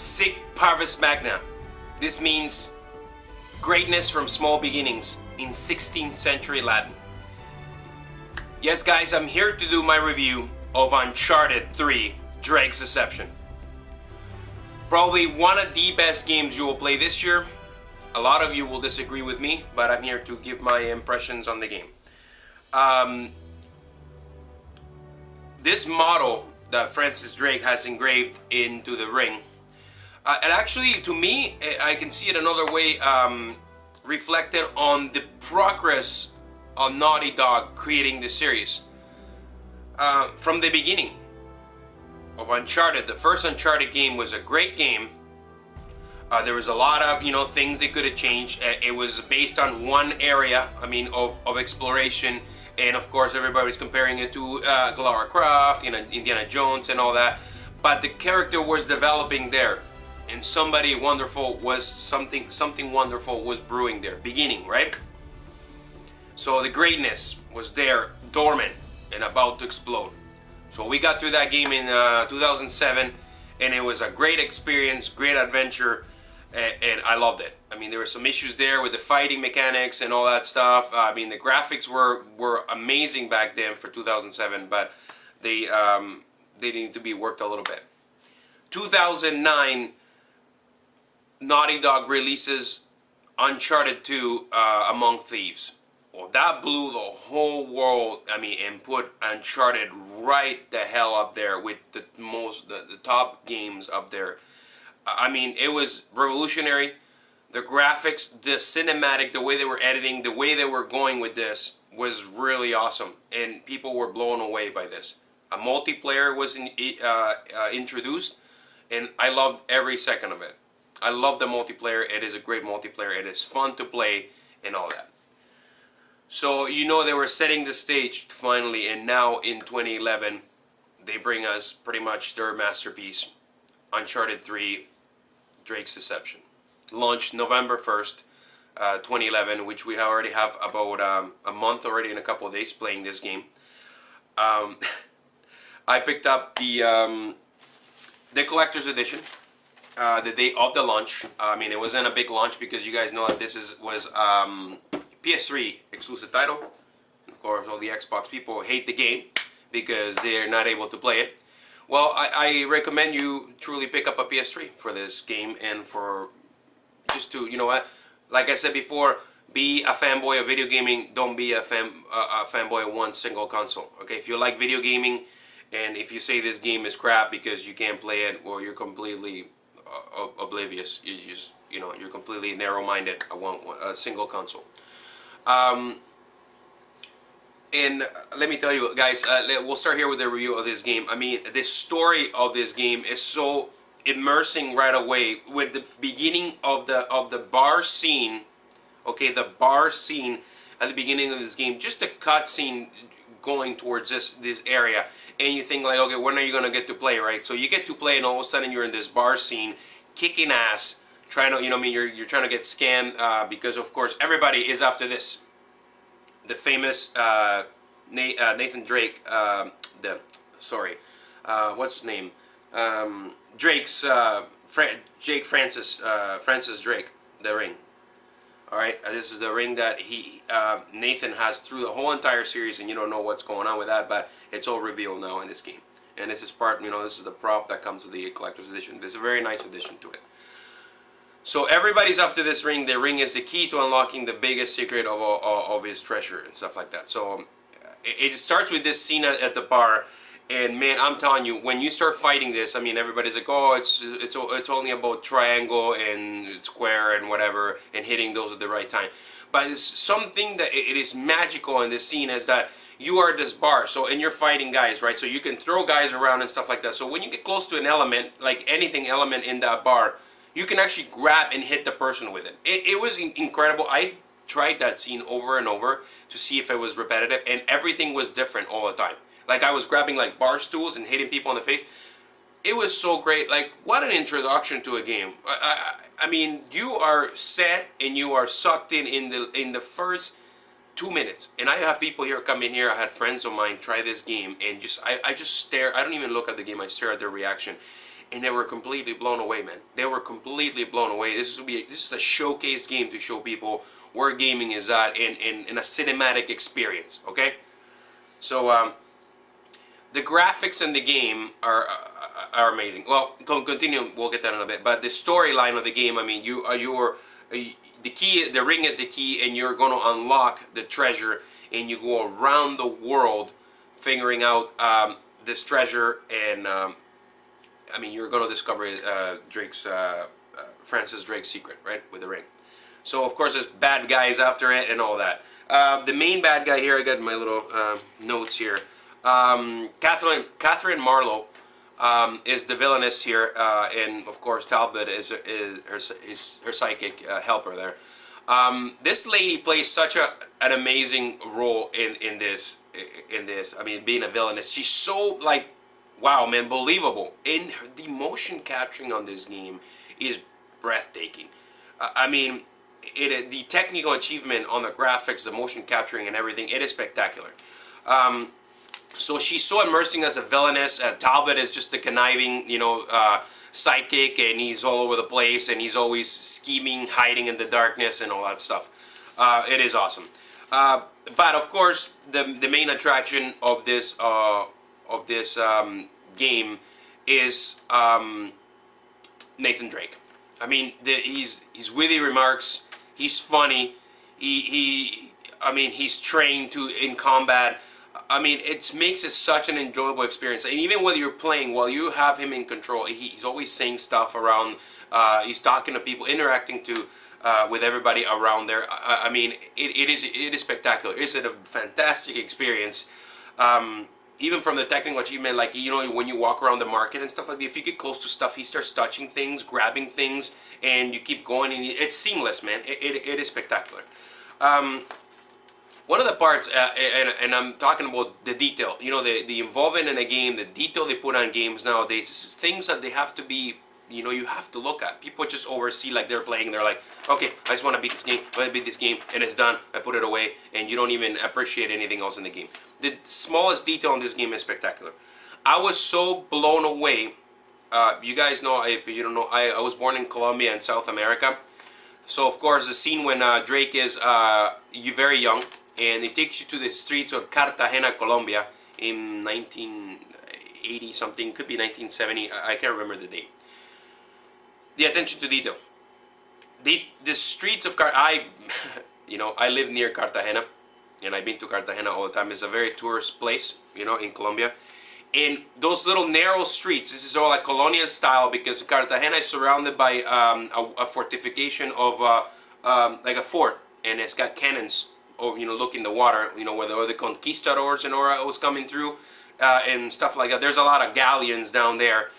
Sic Parvis Magna. This means greatness from small beginnings in 16th century Latin. Yes guys, I'm here to do my review of Uncharted 3, Drake's Deception. Probably one of the best games you will play this year. A lot of you will disagree with me, but I'm here to give my impressions on the game. This model that Francis Drake has engraved into the ring, and actually to me, I can see it another way, reflected on the progress of Naughty Dog creating the series. From the beginning of Uncharted, the first Uncharted game was a great game. There was a lot of things they could have changed. It was based on one area, of exploration, and of course everybody's comparing it to Lara Croft, Indiana Jones, and all that. But the character was developing there, and something wonderful was brewing there, beginning, right? So the greatness was there, dormant and about to explode. So we got through that game in 2007, and it was a great experience, great adventure, and I loved it. There were some issues there with the fighting mechanics and all that stuff. The graphics were amazing back then for 2007, but they need to be worked a little bit. 2009, Naughty Dog releases Uncharted 2, Among Thieves. Well, that blew the whole world, and put Uncharted right the hell up there with the top games up there. It was revolutionary. The graphics, the cinematic, the way they were editing, the way they were going with this was really awesome, and people were blown away by this. A multiplayer was introduced, and I loved every second of it. I love the multiplayer. It is a great multiplayer. It is fun to play and all that. So they were setting the stage finally, and now in 2011 they bring us pretty much their masterpiece, Uncharted 3, Drake's Deception. Launched November 1st, 2011, which we already have about a month already and a couple of days playing this game. I picked up the collector's edition the day of the launch. It wasn't a big launch because you guys know that this was PS3 exclusive title. Of course, all the Xbox people hate the game because they're not able to play it. Well, I recommend you truly pick up a PS3 for this game, and for just to, like I said before, be a fanboy of video gaming. Don't be a fanboy of one single console. Okay, if you like video gaming, and if you say this game is crap because you can't play it, well, you're completely oblivious. You're completely narrow-minded. A single console. And let me tell you guys, we'll start here with the review of this game. The story of this game is so immersing right away with the beginning of the bar scene. Okay, the bar scene at the beginning of this game, just a cut scene going towards this area, and you think like, okay, when are you gonna get to play, right? So you get to play, and all of a sudden you're in this bar scene, kicking ass, trying to, you're trying to get scammed because of course everybody is after this. The famous Nathan Drake, what's his name? Francis Drake, the ring. All right, this is the ring that Nathan has through the whole entire series, and you don't know what's going on with that, but it's all revealed now in this game. And this is this is the prop that comes with the collector's edition. There's a very nice addition to it. So everybody's after this ring. The ring is the key to unlocking the biggest secret of his treasure and stuff like that. So it starts with this scene at the bar, and man, I'm telling you, when you start fighting this, everybody's like, oh, it's only about triangle and square and whatever, and hitting those at the right time. But it's something that it is magical in this scene is that you are at this bar, and you're fighting guys, right? So you can throw guys around and stuff like that. So when you get close to an element, like anything element in that bar, you can actually grab and hit the person with it. It was incredible. I tried that scene over and over to see if it was repetitive, and everything was different all the time. Like I was grabbing like bar stools and hitting people in the face. It was so great. Like, what an introduction to a game. You are set and you are sucked in the first 2 minutes. And I have people here come in here. I had friends of mine try this game, and I just stare. I don't even look at the game. I stare at their reaction. and they were completely blown away, man. They were completely blown away. This is a showcase game to show people where gaming is at in a cinematic experience. Okay, so the graphics in the game are amazing. Well, continue. We'll get that in a bit. But the storyline of the game, I mean, the key, the ring is the key, and you're going to unlock the treasure, and you go around the world figuring out this treasure, and I mean, you're going to discover Francis Drake's secret, right, with the ring. So of course there's bad guys after it and all that. The main bad guy here, I got my little notes here. Catherine Marlowe is the villainess here, and of course Talbot is her psychic helper there. This lady plays such an amazing role in this. I mean, being a villainess, she's so like, wow, man, believable. And the motion capturing on this game is breathtaking. I mean, the technical achievement on the graphics, the motion capturing and everything, it is spectacular. So she's so immersing as a villainess. Talbot is just the conniving, sidekick, and he's all over the place, and he's always scheming, hiding in the darkness, and all that stuff. It is awesome. But of course, the main attraction of this game is Nathan Drake. I mean, he's witty remarks. He's funny. I mean, he's trained in combat. I mean, it makes it such an enjoyable experience. And even while you're playing, while you have him in control, he's always saying stuff around. He's talking to people, interacting with everybody around there. I mean, it is spectacular. It's a fantastic experience. Even from the technical achievement, like, when you walk around the market and stuff like that, if you get close to stuff, he starts touching things, grabbing things, and you keep going, and it's seamless, man. It is spectacular. One of the parts, and I'm talking about the detail, the involvement in a game, the detail they put on games nowadays, is things that they have to be, you have to look at. People just oversee, like, they're playing, they're like, okay, I just want to beat this game, I want to beat this game, and it's done, I put it away, and you don't even appreciate anything else in the game. The smallest detail in this game is spectacular. I was so blown away. You guys know, if you don't know, I was born in Colombia in South America. So of course the scene when Drake is very young, and it takes you to the streets of Cartagena, Colombia in 1980 something, could be 1970, I can't remember the date. The attention to detail. The streets of I live near Cartagena, and I've been to Cartagena all the time. It's a very tourist place, in Colombia. And those little narrow streets, this is all like colonial style, because Cartagena is surrounded by a fortification of like a fort, and it's got cannons, looking the water, where the conquistadors and all that was coming through, and stuff like that. There's a lot of galleons down there,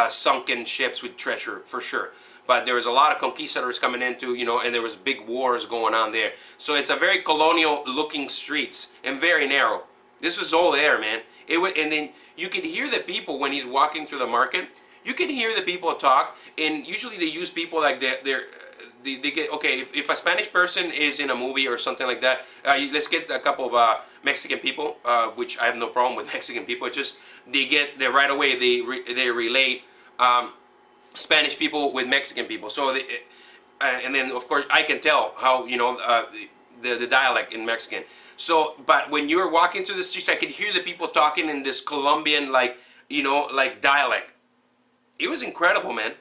sunken ships with treasure for sure. But there was a lot of conquistadors coming into, and there was big wars going on there. So it's a very colonial looking streets and very narrow. This was all there, man. And then you could hear the people when he's walking through the market. You can hear the people talk, and usually they use people like they get, okay, if a Spanish person is in a movie or something like that, let's get a couple of Mexican people, which I have no problem with Mexican people. It's just they right away they relate Spanish people with Mexican people. So and then of course I can tell how the dialect in Mexican. So, but when you're walking through the streets, I could hear the people talking in this Colombian like dialect. It was incredible, man.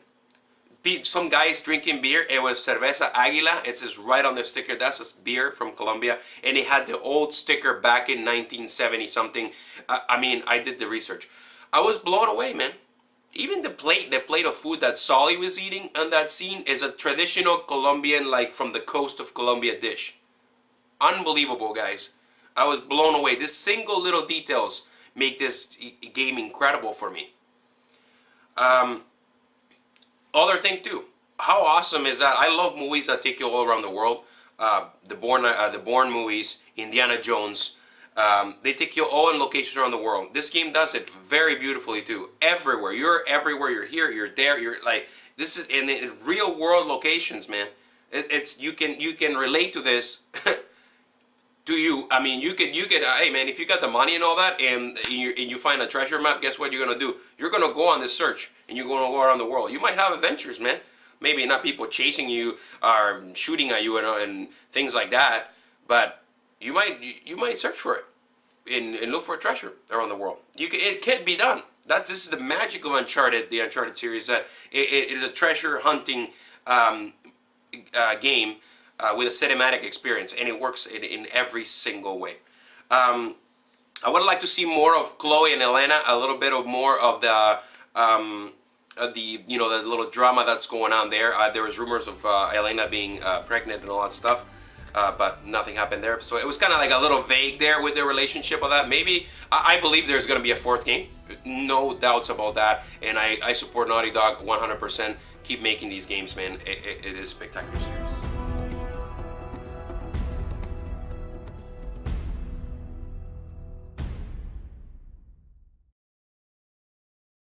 Some guys drinking beer. It was Cerveza Águila. It says right on the sticker, that's a beer from Colombia. And it had the old sticker back in 1970 something. I mean, I did the research. I was blown away, man. Even the plate of food that Solly was eating on that scene is a traditional Colombian, like from the coast of Colombia dish. Unbelievable, guys. I was blown away. This single little details make this game incredible for me. Other thing too, how awesome is that? I love movies that take you all around the world. The Bourne movies, Indiana Jones, they take you all in locations around the world. This game does it very beautifully too. Everywhere, you're here, you're there, you're like, this is in real world locations, man. You can relate to this Do you? I mean, you could. Hey, man, if you got the money and all that, and you find a treasure map, guess what you're gonna do? You're gonna go on this search, and you're gonna go around the world. You might have adventures, man. Maybe not people chasing you or shooting at you and things like that, but you might search for it and look for a treasure around the world. It can be done. This is the magic of Uncharted, the Uncharted series. That it is a treasure hunting game with a cinematic experience, and it works in every single way. I would like to see more of Chloe and Elena, a little bit of more of the little drama that's going on there. There was rumors of Elena being pregnant and all that stuff, but nothing happened there. So it was kind of like a little vague there with their relationship. Of that, maybe I believe there's going to be a fourth game, no doubts about that. And I support Naughty Dog 100%. Keep making these games, man. It is spectacular.